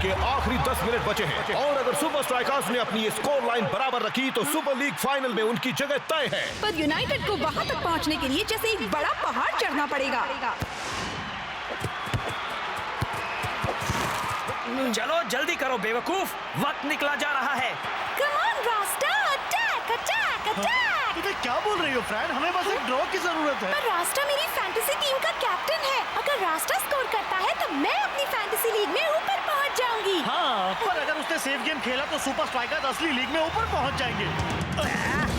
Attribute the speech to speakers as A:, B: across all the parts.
A: के आखिरी 10 मिनट बचे हैं और अगर सुपर स्ट्राइकर्स ने अपनी ये स्कोर लाइन बराबर रखी तो सुपर लीग फाइनल में उनकी जगह तय है।
B: पर यूनाइटेड को वहां तक पहुंचने के लिए जैसे एक बड़ा पहाड़ चढ़ना पड़ेगा।
C: चलो जल्दी करो बेवकूफ, वक्त निकला जा रहा है।
B: कम ऑन रास्टा, अटैक अटैक अटैक।
D: तुम क्या बोल रही हो फ्रैंक? हमें बस एक ड्रॉ की जरूरत है।
B: पर रास्टा मेरी फैंटेसी टीम का कैप्टन है। अगर रास्टा स्कोर करता है तो मैं अपनी फैंटेसी लीग में ऊपर पहुंच जाऊंगी।
D: हाँ, पर अगर उसने सेफ गेम खेला तो सुपर स्ट्राइकर्स असली लीग में ऊपर पहुंच जाएंगे।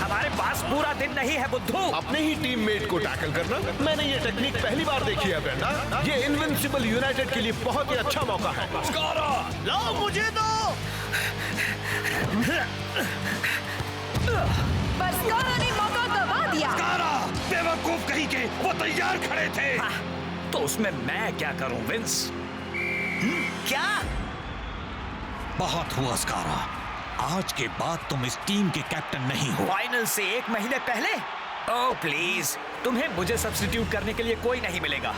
C: हमारे पास पूरा दिन नहीं है बुद्धू।
A: अपने ही टीममेट को टैकल करना, मैंने ये टेक्निक पहली बार देखी है ब्रेंडा। ये इनविंसिबल यूनाइटेड के लिए बहुत ही अच्छा मौका है।
D: लाओ मुझे दो।
B: पर स्कारा ने मौका गवा दिया।
C: बेवकूफ कहीं के, वो तैयार खड़े थे। तो उसमें मैं क्या करूं विंस? क्या?
E: बहुत हुआ स्कारा, आज के बाद तुम इस टीम के कैप्टन नहीं हो।
C: फाइनल से 1 महीने पहले? ओह प्लीज, तुम्हें मुझे सब्स्टिट्यूट करने के लिए कोई नहीं मिलेगा।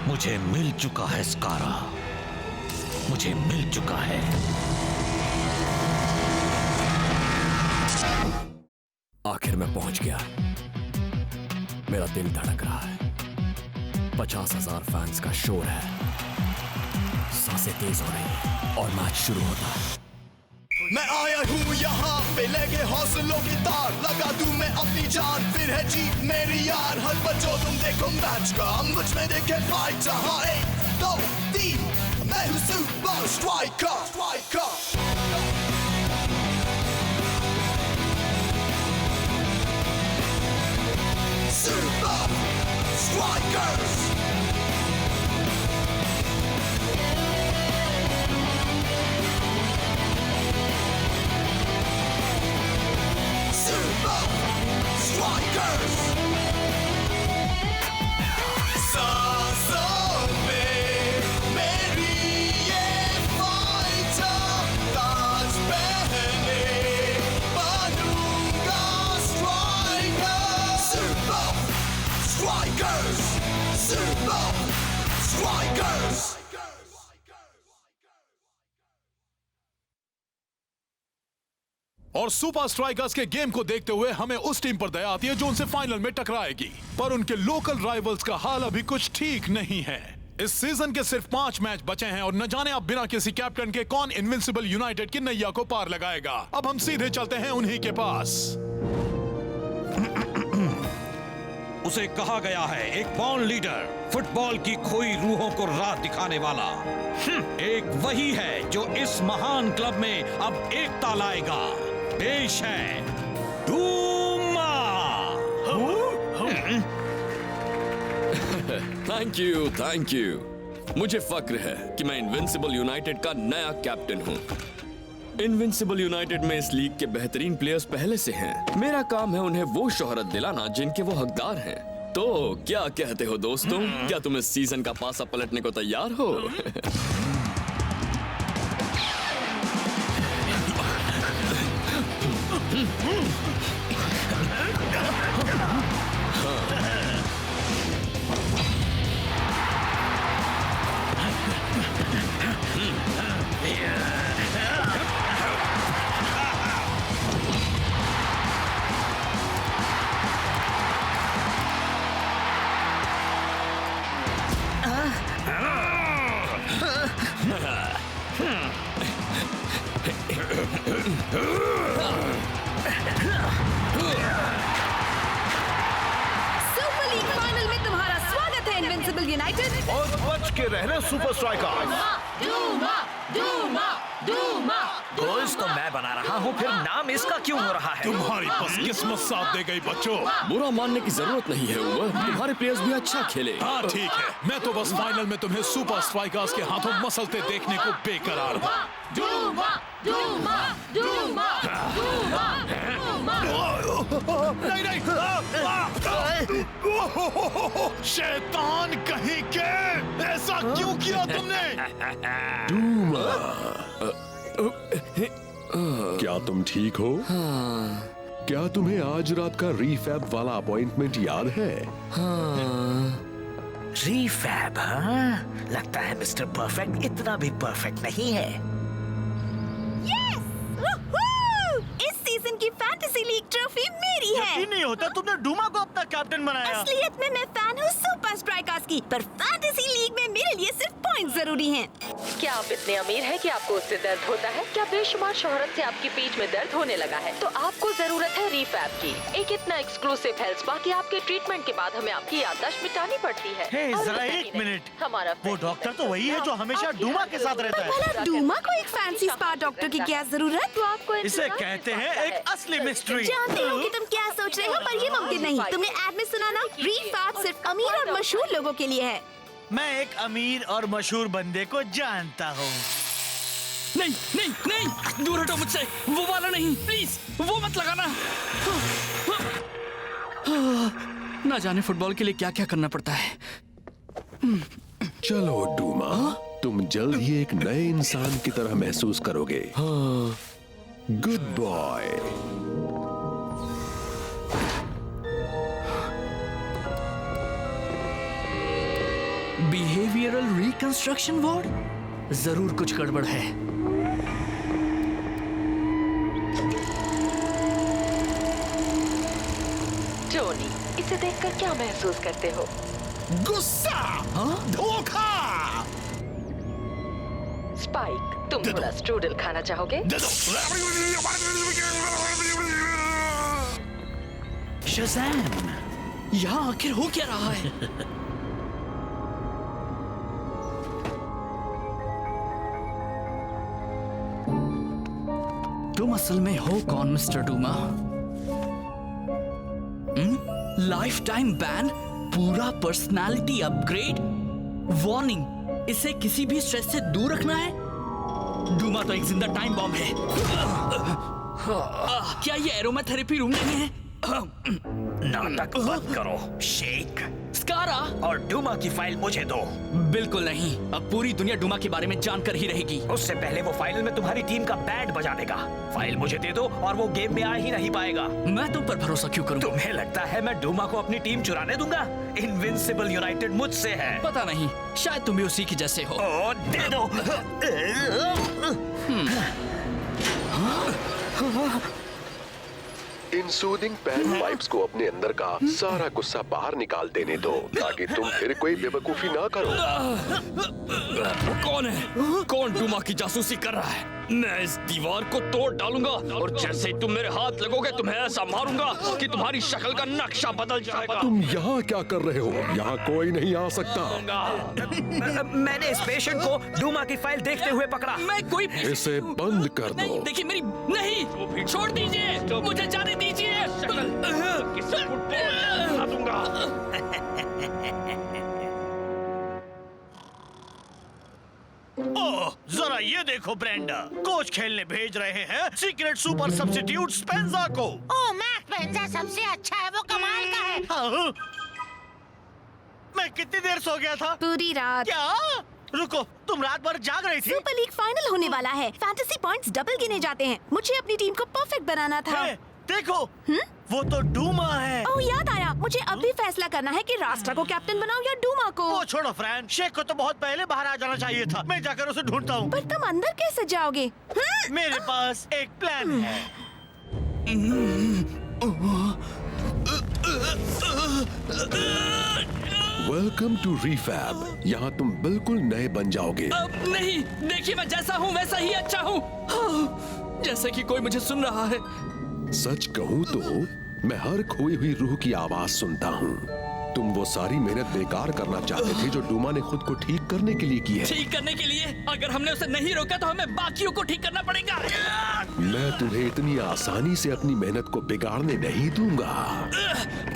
E: मुझे मिल चुका है स्कारा, मुझे मिल चुका है।
F: आखिर मैं पहुंच गया। मेरा दिल धड़क रहा है। 50,000 फैंस का शोर है। सांसें तेज हो रही हैं और मैच शुरू होता है।
G: मैं आया हूँ यहाँ पे लेके हौसलों की तार, लगा दूं मैं अपनी जान, फिर है जीत मेरी यार। हर बच्चों तुम देखो मैच का, मुझ में देखे फाइट। जहाँ 1, 2, 3 मैं हूँ super striker. Super Strikers! Super Strikers! सांसों में मेरी ये फाइटर, ताज पहने बनूंगा striker. Super Strikers! Super Strikers!
H: और सुपर स्ट्राइकर्स के गेम को देखते हुए हमें उस टीम पर दया आती है जो उनसे फाइनल में टकराएगी। पर उनके लोकल राइवल्स का हाल अभी कुछ ठीक नहीं है। इस सीजन के सिर्फ 5 मैच बचे हैं और न जाने अब बिना किसी कैप्टन के कौन इनविंसिबल यूनाइटेड की नैया को पार लगाएगा। अब हम सीधे चलते हैं उन्हीं के पास।
E: उसे कहा गया है एक बॉर्न लीडर, फुटबॉल की खोई रूहों को राह दिखाने वाला। एक वही है जो इस महान क्लब में अब एकता लाएगा। पेश है डूमा।
F: Thank you. मुझे फक्र है कि मैं इनविंसिबल यूनाइटेड का नया कैप्टन हूँ। इनविंसिबल यूनाइटेड में इस लीग के बेहतरीन प्लेयर्स पहले से हैं। मेरा काम है उन्हें वो शोहरत दिलाना जिनके वो हकदार हैं। तो क्या कहते हो दोस्तों, क्या तुम इस सीजन का पासा पलटने को तैयार हो?
B: सुपर लीग फाइनल में तुम्हारा स्वागत है इनविंसिबल यूनाइटेड।
A: और बच के रहना सुपर स्ट्राइकर्स।
C: गोल्स तो मैं बना रहा हूँ, फिर नाम इसका क्यों हो रहा है?
H: तुम्हारी बस किस्मत साथ दे गई बच्चों।
F: बुरा मानने की जरूरत नहीं है उमर, तुम्हारे प्लेयर्स भी अच्छा खेले।
H: हाँ ठीक है, मैं तो बस फाइनल में तुम्हें सुपर स्ट्राइकर्स के हाथों मसलते देखने को बेकरार हूँ। नहीं शैतान कहीं के, ऐसा क्यों किया तुमने?
I: क्या तुम ठीक हो? क्या तुम्हें आज रात का रीफैब वाला अपॉइंटमेंट याद है?
C: रीफैब, हाँ? लगता है मिस्टर परफेक्ट इतना भी परफेक्ट नहीं है।
B: यस! इस सीजन की फैंटेसी लीग ट्रॉफी मेरी है।
D: यकीन नहीं होता तुमने डूमा को अपना कैप्टन बनाया।
B: असलियत में मैं फैन हूँ सुपर स्ट्राइकर्स की, पर फैंटेसी लीग में मेरे लिए सिर्फ पॉइंट जरूरी हैं।
J: क्या आप इतने अमीर हैं कि आपको उससे दर्द होता है? क्या बेशुमार शोहरत से आपकी पीठ में दर्द होने लगा है? तो आपको जरूरत है रीफैब की। एक इतना एक्सक्लूसिव हेल्थ स्पा कि आपके ट्रीटमेंट के बाद हमें आपकी याददाश्त मिटानी पड़ती है।
D: हे,
J: और
D: जरा
J: इतना
D: एक
J: ही नहीं,
D: मिनट।
J: हमारा
D: वो डॉक्टर तो वही है जो हमेशा डूमा के साथ रहता है।
B: भला डूमा को एक फैंसी स्पा डॉक्टर की क्या जरूरत?
J: तो आपको
D: इसे कहते हैं एक असली मिस्ट्री।
B: जानती हूँ कि तुम क्या सोच रहे हो, पर ये मुमकिन नहीं। तुमने एड में सुना ना, रीफैब सिर्फ अमीर और मशहूर लोगों के लिए है।
D: मैं एक अमीर और मशहूर बंदे को जानता हूँ।
C: नहीं नहीं नहीं, दूर हटो मुझसे, वो वाला नहीं, प्लीज वो मत लगाना। ना जाने फुटबॉल के लिए क्या क्या करना पड़ता है।
I: चलो डूमा, तुम जल्द ही एक नए इंसान की तरह महसूस करोगे। Good boy.
C: Behavioural reconstruction ward, जरूर कुछ गड़बड़ है।
J: टोनी, इसे देखकर क्या महसूस करते हो?
G: गुस्सा, धोखा।
J: स्पाइक, तुम थोड़ा स्ट्रूडल खाना चाहोगे?
C: शज़ैम, यहाँ आखिर हो क्या रहा है? तुम असल में हो कौन mister Duma? Life time ban, पूरा पर्सनालिटी अपग्रेड, वार्निंग, इसे किसी भी स्ट्रेस से दूर रखना है। डूमा तो एक जिंदा टाइम बॉम्ब है। क्या ये एरोमाथेरेपी रूम नहीं है?
D: नाटक बंद करो, शेक।
C: स्कारा
D: और डूमा की फाइल मुझे दो।
C: बिल्कुल नहीं, अब पूरी दुनिया डूमा के बारे में जानकर ही रहेगी।
D: उससे पहले वो फाइनल में तुम्हारी टीम का बैंड बजा देगा। फाइल मुझे दे दो और वो गेम में आ ही नहीं पाएगा।
C: मैं तुम पर भरोसा क्यों करूं?
D: तुम्हें लगता है मैं डूमा को अपनी टीम चुराने दूंगा? इनविंसिबल यूनाइटेड मुझसे है।
C: पता नहीं, शायद तुम भी उसी के जैसे हो।
D: ओ, दे दो।
I: इन सूदिंग पैन वाइब्स को अपने अंदर का सारा गुस्सा बाहर निकाल देने दो, ताकि तुम फिर कोई बेवकूफी ना करो।
F: कौन है? कौन डूमा की जासूसी कर रहा है? मैं इस दीवार को तोड़ डालूंगा और जैसे ही तुम मेरे हाथ लगोगे तुम्हें ऐसा मारूंगा कि तुम्हारी शक्ल का नक्शा बदल जाएगा।
I: तुम यहाँ क्या कर रहे हो? यहाँ कोई नहीं आ सकता।
D: मैंने इस पेशेंट को डूमा की फाइल देखते हुए पकड़ा।
C: मैं कोई
I: इसे बंद कर दो।
C: नहीं, देखिए मेरी नहीं, छोड़ दीजिए, मुझे जाने दीजिए।
D: ओह, जरा ये देखो ब्रेंडा, कोच खेलने भेज रहे हैं सीक्रेट सुपर सब्स्टिट्यूट स्पेंजा को।
K: ओह, मैक स्पेंजा सबसे अच्छा है, वो कमाल का है।
D: हाँ? मैं कितनी देर सो गया था?
B: पूरी रात।
D: क्या? रुको, तुम रात भर जाग रही थी?
B: सुपर लीग फाइनल होने वाला है, फैंटेसी पॉइंट्स डबल गिने जाते हैं। मुझे अपनी टीम को परफेक्ट बनाना था।
D: देखो, वो तो डूमा है।
B: ओह, याद आया, मुझे अब भी फैसला करना है कि रास्टा को कैप्टन बनाऊं या डूमा को।
D: वो छोड़ो फ्रैंक, शेख को तो बहुत पहले बाहर आ जाना चाहिए था। मैं जाकर उसे ढूंढता हूँ।
B: पर तुम अंदर कैसे जाओगे?
D: मेरे पास एक प्लान है।
I: Welcome to Refab. यहाँ तुम बिल्कुल नए बन जाओगे।
C: अब नहीं, देखिए मैं जैसा हूँ वैसा ही अच्छा हूँ। जैसे कि कोई मुझे सुन रहा है।
I: सच कहूँ तो मैं हर खोई हुई रूह की आवाज सुनता हूँ। तुम वो सारी मेहनत बेकार करना चाहते थे जो डूमा ने खुद को ठीक करने के लिए की है।
C: ठीक करने के लिए? अगर हमने उसे नहीं रोका तो हमें बाकियों को ठीक करना पड़ेगा।
I: मैं तुम्हें इतनी आसानी से अपनी मेहनत को बिगाड़ने नहीं दूंगा।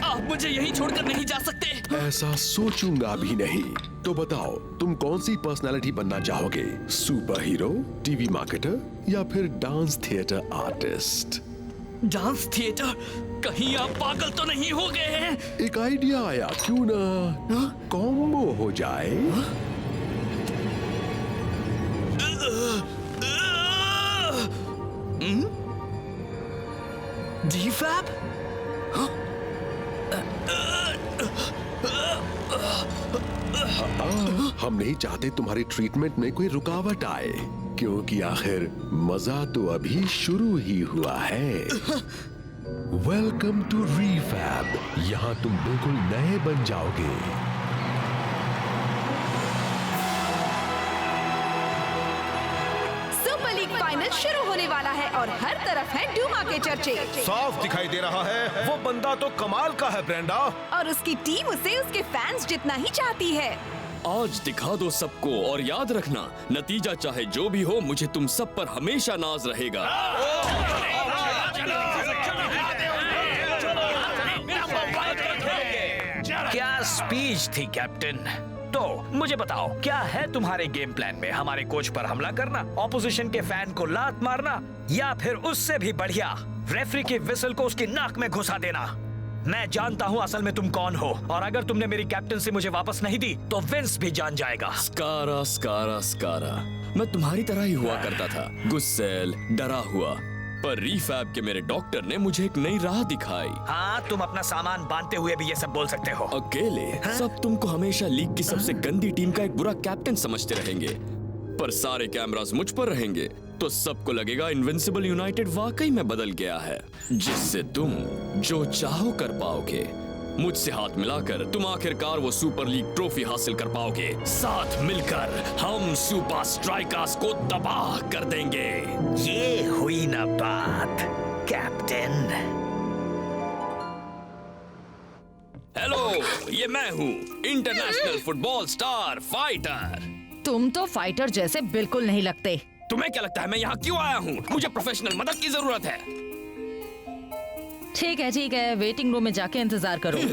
C: आप मुझे यहीं छोड़कर नहीं जा सकते।
I: ऐसा सोचूंगा भी नहीं। तो बताओ, तुम कौन सी पर्सनालिटी बनना चाहोगे? सुपर हीरो, टीवी मार्केटर या फिर dance theatre artist?
C: Dance theatre? कहीं आप पागल तो नहीं हो गए हैं?
I: एक आइडिया आया, क्यों ना कॉम्बो हो जाए?
C: रीफैब?
I: हम नहीं चाहते तुम्हारी ट्रीटमेंट में कोई रुकावट आए, क्योंकि आखिर मजा तो अभी शुरू ही हुआ है। वेलकम टू रीफैब, यहाँ तुम बिल्कुल नए बन जाओगे।
B: सुपर लीग फाइनल शुरू होने वाला है और हर तरफ है डूमा के चर्चे।
A: साफ दिखाई दे रहा है वो बंदा तो कमाल का है ब्रेंडा,
B: और उसकी टीम उसे उसके फैंस जितना ही चाहती है।
F: आज दिखा दो सबको, और याद रखना नतीजा चाहे जो भी हो, मुझे तुम सब पर हमेशा नाज रहेगा।
C: क्या स्पीच थी कैप्टन। तो मुझे बताओ, क्या है तुम्हारे गेम प्लान में? हमारे कोच पर हमला करना, ऑपोजिशन के फैन को लात मारना, या फिर उससे भी बढ़िया रेफरी की विसल को उसकी नाक में घुसा देना? मैं जानता हूँ असल में तुम कौन हो, और अगर तुमने मेरी कैप्टनसी मुझे वापस नहीं दी तो विंस भी जान जाएगा।
F: स्कारा स्कारा स्कारा, मैं तुम्हारी तरह ही हुआ करता था, गुस्सैल, डरा हुआ। पर रीफैब के मेरे डॉक्टर ने मुझे एक नई राह दिखाई।
C: हाँ, तुम अपना सामान बांधते हुए भी ये सब बोल सकते हो।
F: अकेले सब तुमको हमेशा लीग की सबसे गंदी टीम का एक बुरा कैप्टन समझते रहेंगे, पर सारे कैमरास मुझ पर रहेंगे तो सबको लगेगा इनविंसिबल यूनाइटेड वाकई में बदल गया है, जिससे तुम जो चाहो कर पाओगे। मुझसे हाथ मिलाकर तुम आखिरकार वो सुपर लीग ट्रॉफी हासिल कर पाओगे। साथ मिलकर हम सुपर स्ट्राइकर्स को तबाह कर देंगे।
C: ये हुई ना बात कैप्टन।
F: हेलो, ये मैं हूँ इंटरनेशनल फुटबॉल स्टार फाइटर।
J: तुम तो फाइटर जैसे बिल्कुल नहीं लगते।
F: तुम्हें क्या लगता है मैं यहाँ क्यों आया हूँ? मुझे प्रोफेशनल मदद की जरूरत है।
J: ठीक है, वेटिंग रूम में जाके इंतजार करो।
B: अब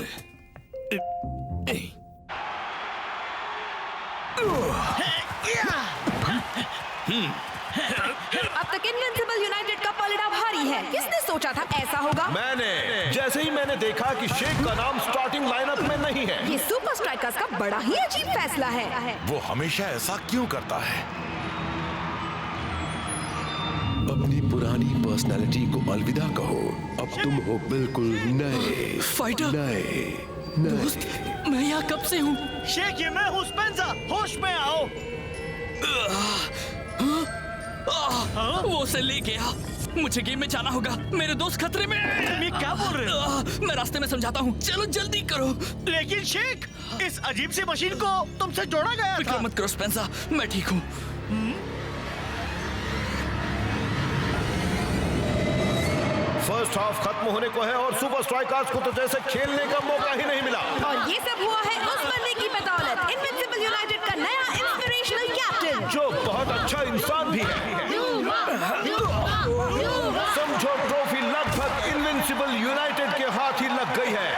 B: तक इनविंसिबल यूनाइटेड का पलड़ा भारी है। किसने सोचा था ऐसा होगा?
A: मैंने। जैसे ही मैंने देखा कि शेख का नाम स्टार्टिंग लाइनअप में नहीं है।
B: ये सुपर स्ट्राइकर्स का बड़ा ही अजीब फैसला है।
H: वो हमेशा ऐसा क्यों करता है?
I: अपनी पुरानी पर्सनालिटी को अलविदा कहो, अब तुम हो बिल्कुल नए।
C: फाइटर,
I: नए
C: दोस्त, मैं यहाँ कब से हूँ?
D: शेख, ये मैं हूँ स्पेंसर, होश में आओ।
C: वो उसे ले गया। मुझे गेम में जाना होगा, मेरे दोस्त खतरे में।
D: तुम क्या बोल रहे हो?
C: मैं रास्ते में समझाता हूँ, चलो जल्दी करो।
D: लेकिन शेख, इस अजीब सी मशीन को तुमसे जोड़ा गया था।
C: फिक्र मत करो स्पेंसर, मैं ठीक हूँ।
A: फर्स्ट हाफ खत्म होने को है और सुपर स्ट्राइकर्स को तो जैसे खेलने का मौका ही नहीं मिला।
B: और ये सब हुआ है उस बंदे की बदौलत, इनविंसिबल यूनाइटेड का नया इंस्पिरेशनल कैप्टन,
A: जो बहुत अच्छा इंसान भी है। समझो ट्रॉफी लगभग इनविंसिबल यूनाइटेड के हाथ ही लग गई है।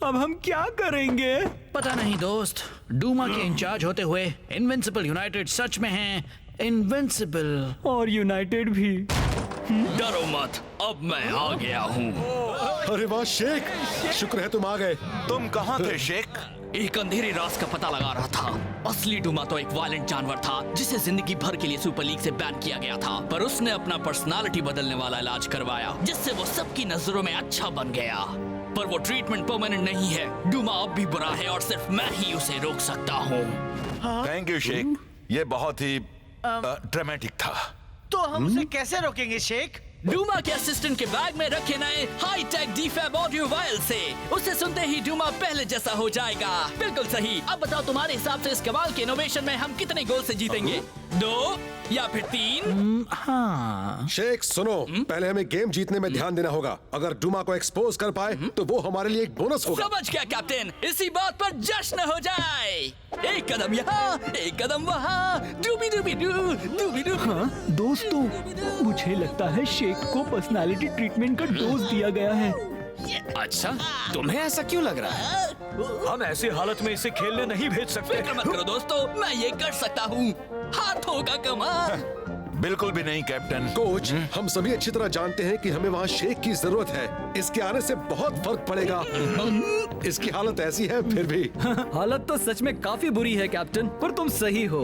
C: अब हम क्या करेंगे?
L: पता नहीं दोस्त, डूमा के इंचार्ज होते हुए इनविंसिबल यूनाइटेड सच में है इनविंसिबल।
C: और यूनाइटेड भी।
F: डरो मत, अब मैं आ गया हूँ।
I: अरे वाह शेख, शुक्र है तुम आ गए।
H: तुम कहाँ थे शेख?
C: एक अंधेरी राज का पता लगा रहा था। असली डूमा तो एक वायलेंट जानवर था जिसे जिंदगी भर के लिए सुपर लीग से बैन किया गया था, पर उसने अपना पर्सनालिटी बदलने वाला इलाज करवाया जिससे वो सबकी नजरों में अच्छा बन गया। पर वो ट्रीटमेंट परमानेंट नहीं है। डूमा अब भी बुरा है और सिर्फ मैं ही उसे रोक सकता हूँ।
H: थैंक यू शेख, ये बहुत ही ड्रामेटिक था।
D: तो हम उसे कैसे रोकेंगे शेख?
C: डूमा के असिस्टेंट के बैग में रखे नए हाई टेक डीफैब ऑडियो वायल से उसे सुनते ही डूमा पहले जैसा हो जाएगा। बिल्कुल सही। अब बताओ तुम्हारे हिसाब से इस कमाल के इनोवेशन में हम कितने गोल से जीतेंगे? 2 या फिर 3?
L: हाँ
I: शेख सुनो, पहले हमें गेम जीतने में ध्यान देना होगा। अगर डूमा को एक्सपोज कर पाए तो वो हमारे लिए एक बोनस होगा।
C: समझ गया कैप्टन, इसी बात पर जश्न हो जाए। एक कदम यहाँ, एक कदम वहाँ, डूबी डूबी डू, डूबी डू।
M: हाँ दोस्तों, मुझे लगता है शेख को पर्सनालिटी ट्रीटमेंट का डोज दिया गया है।
F: अच्छा, तुम्हें ऐसा क्यों लग रहा है?
C: हम ऐसी हालत में इसे खेलने नहीं भेज सकते। फिक्र मत करो दोस्तों, मैं ये कर सकता हूँ। हाथों का कमाल।
H: बिल्कुल भी नहीं कैप्टन।
I: कोच, हम सभी अच्छी तरह जानते हैं कि हमें वहाँ शेख की जरूरत है। इसके आने से बहुत फर्क पड़ेगा। इसकी हालत ऐसी है फिर भी।
M: हालत तो सच में काफी बुरी है कैप्टन, पर तुम सही हो।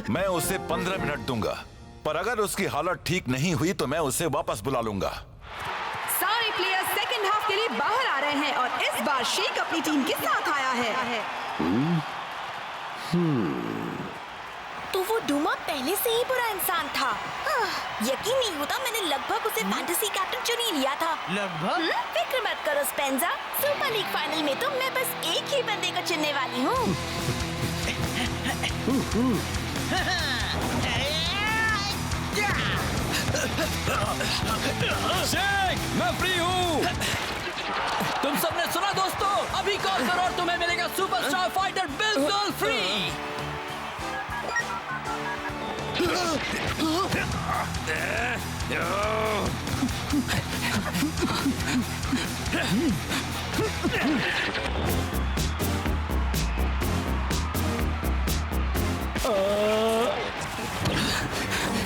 H: मैं उसे 15 मिनट दूंगा।
N: पर अगर उसकी हालत ठीक नहीं हुई तो मैं उसे वापस बुला लूंगा।
B: सारे प्लेयर्स सेकंड हाफ के लिए बाहर आ रहे हैं और इस बार शेख अपनी टीम के साथ आया है।
O: तो वो डूमा पहले से ही बुरा इंसान था। यकीन नहीं होता मैंने लगभग उसे फैंटेसी कैप्टन चुन ही लिया था।
D: लगभग?
O: फिक्र मत करो स्पेंजा, सुपर लीग फाइनल में तो मैं बस एक ही बंदे को चुनने वाली हूँ।
F: शेख, मैं फ्री हूँ।
L: तुम सबने सुना दोस्तों, अभी कॉल करो और तुम्हें मिलेगा सुपरस्टार फाइटर बिल्कुल फ्री।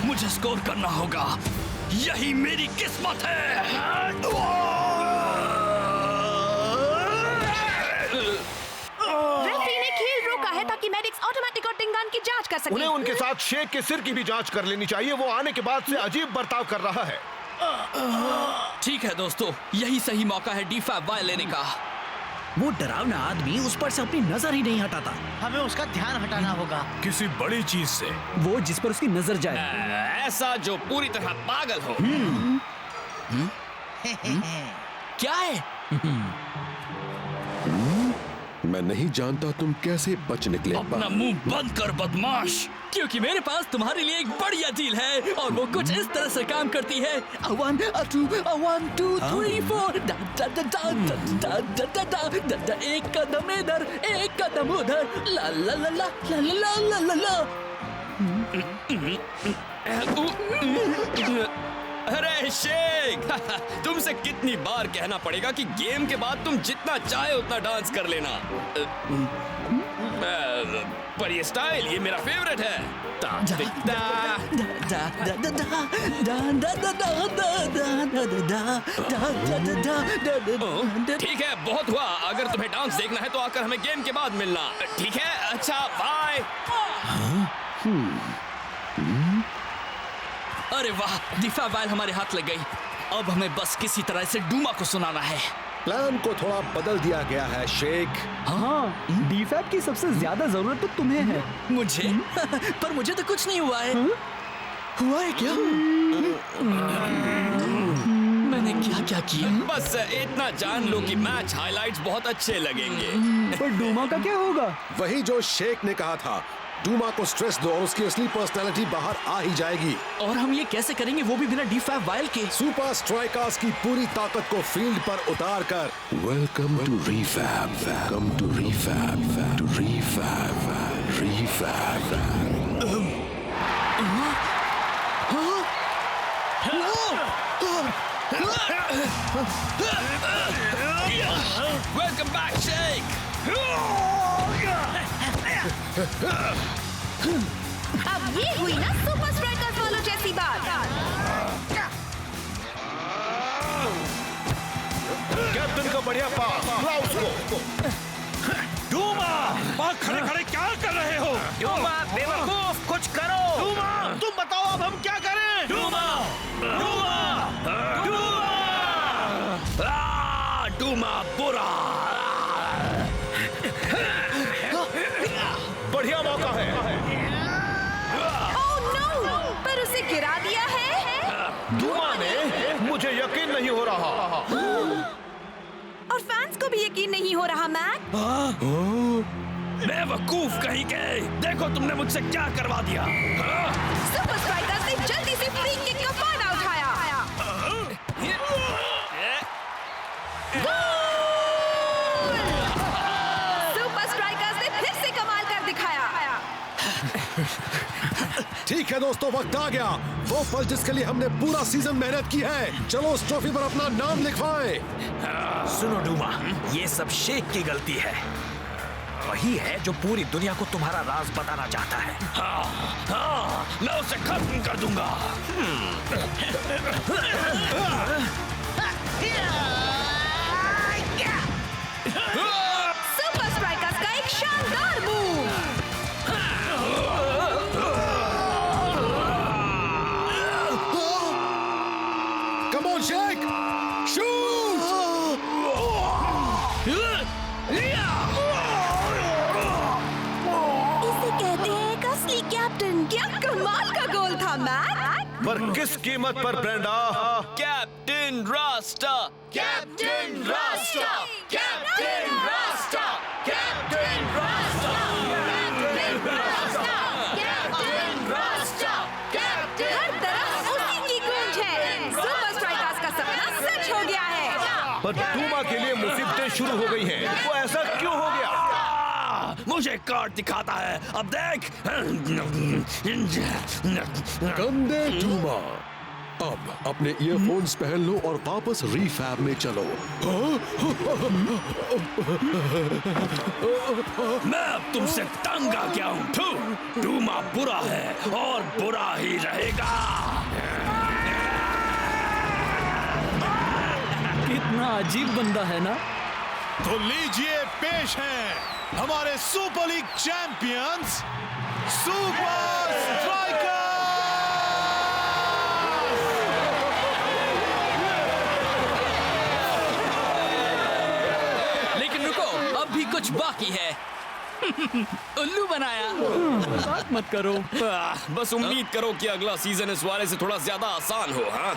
C: मुझे स्कोर करना होगा, यही मेरी किस्मत है।
B: रेफरी ने खेल रोका है ताकि मेडिक्स ऑटोमेटिक और टिंगान की जांच कर सकें।
A: उन्हें उनके साथ शेख के सिर की भी जांच कर लेनी चाहिए। वो आने के बाद से अजीब बर्ताव कर रहा है।
L: ठीक है दोस्तों, यही सही मौका है D5 वाई लेने का। वो डरावना आदमी उस पर से अपनी नजर ही नहीं हटाता।
D: हमें उसका ध्यान हटाना होगा
A: किसी बड़ी चीज से,
M: वो जिस पर उसकी नजर जाए।
F: ऐसा जो पूरी तरह पागल हो।
L: क्या है?
I: मैं नहीं जानता तुम कैसे बच निकले।
L: अपना मुंह बंद कर बदमाश, क्योंकि मेरे पास तुम्हारे लिए एक बढ़िया डील है और वो कुछ इस तरह से काम करती है। 1 2 1 2 3 4 एक कदम इधर एक कदम उधर, ला ला ला ला ला ला ला ला।
F: अरे शेख, तुमसे कितनी बार कहना पड़ेगा कि गेम के बाद तुम जितना चाहे उतना डांस कर लेना। पर ये स्टाइल, ये मेरा फेवरेट है। ठीक है, बहुत हुआ। अगर तुम्हें डांस देखना है तो आकर हमें गेम के बाद मिलना। ठीक है, अच्छा, बाय।
L: अरे वाह, D5 वाइल हमारे हाथ लग गई। अब हमें बस किसी तरह से डूमा को सुनाना है।
I: प्लान को थोड़ा बदल दिया गया है शेख।
M: हाँ, D5 की सबसे ज्यादा जरूरत तो तुम्हें है।
L: मुझे? पर मुझे तो कुछ नहीं हुआ है। हुआ है क्या? मैंने क्या क्या किया?
F: बस इतना जान लो कि मैच हाइलाइट्स बहुत अच्छे लगेंगे।
M: पर डूमा का क्या होगा?
I: वही जो शेख ने कहा था, डूमा को स्ट्रेस दो और उसकी असली पर्सनालिटी बाहर आ ही जाएगी।
L: और हम ये कैसे करेंगे, वो भी बिना D5 वाइल के?
I: सुपर स्ट्राइकर्स की पूरी ताकत को फील्ड पर उतार कर। Welcome to Refab, welcome to Refab, to Refab, Refab.
F: Welcome back Sheikh.
B: अब ये हुई ना सुपर स्ट्राइकर्स वालों जैसी बात।
A: कैप्टन का बढ़िया पास क्लाउस को।
E: डूमा, वहाँ खड़े खड़े क्या कर रहे हो?
C: डूमा बेवकूफ, कुछ करो।
D: डूमा, तुम बताओ अब हम क्या करें?
C: डूमा, डूमा,
F: डूमा बुरा।
A: बढ़िया मौका है।
B: ओह नो, पर उसे गिरा दिया है।
A: डूमा ने, मुझे यकीन नहीं हो रहा।
B: और फैंस को भी यकीन नहीं हो रहा मैक।
C: बेवकूफ कहीं के, देखो तुमने मुझसे क्या करवा दिया।
B: सुपर स्ट्राइकर्स ने जल्दी से फ्री किक का फायदा उठाया। सुपर स्ट्राइकर्स ने फिर से कमाल कर दिखाया।
I: ठीक है दोस्तों, वक्त आ गया, वो पल जिसके लिए हमने पूरा सीजन मेहनत की है। चलो उस ट्रॉफी पर अपना नाम लिखवाएं।
C: सुनो डूमा, ये सब शेख की गलती है। वही है जो पूरी दुनिया को तुम्हारा राज बताना चाहता है। हाँ, मैं उसे खत्म कर दूंगा।
B: सुपर स्ट्राइकर्स का एक शानदार move.
I: Come on shake, shoot!
B: इसे कहते हैं एक असली कैप्टन। क्या कमाल का गोल था मैट।
A: पर किस कीमत पर ब्रेंडा?
F: कैप्टन रास्ता, कैप्टन रास्ता, कैप्टन रास्ता, कैप्टन रास्ता, कैप्टन रास्ता, कैप्टन रास्ता, कैप्टन।
B: हर तरफ उसी की गूंज है। सुपर स्ट्राइकर्स का सपना सच हो गया है।
A: पर डूमा के लिए मुसीबतें शुरू हो गई हैं। वो ऐसा क्यों हो गया?
C: मुझे कार्ड दिखाता है, अब देख।
I: कम दे डूमा। अब अपने ईयरफोन्स पहन लो और वापस रीफैब में चलो।
C: मैं अब तुमसे तंग आ गया हूँ। डूमा बुरा है और बुरा ही रहेगा।
M: कितना अजीब बंदा है ना।
H: तो लीजिए पेश है हमारे super league champions super strikers.
L: लेकिन रुको, अब भी कुछ बाकी है। उल्लू बनाया।
M: बात मत करो।
F: बस उम्मीद करो कि अगला सीजन इस वाले से थोड़ा ज्यादा आसान हो। हाँ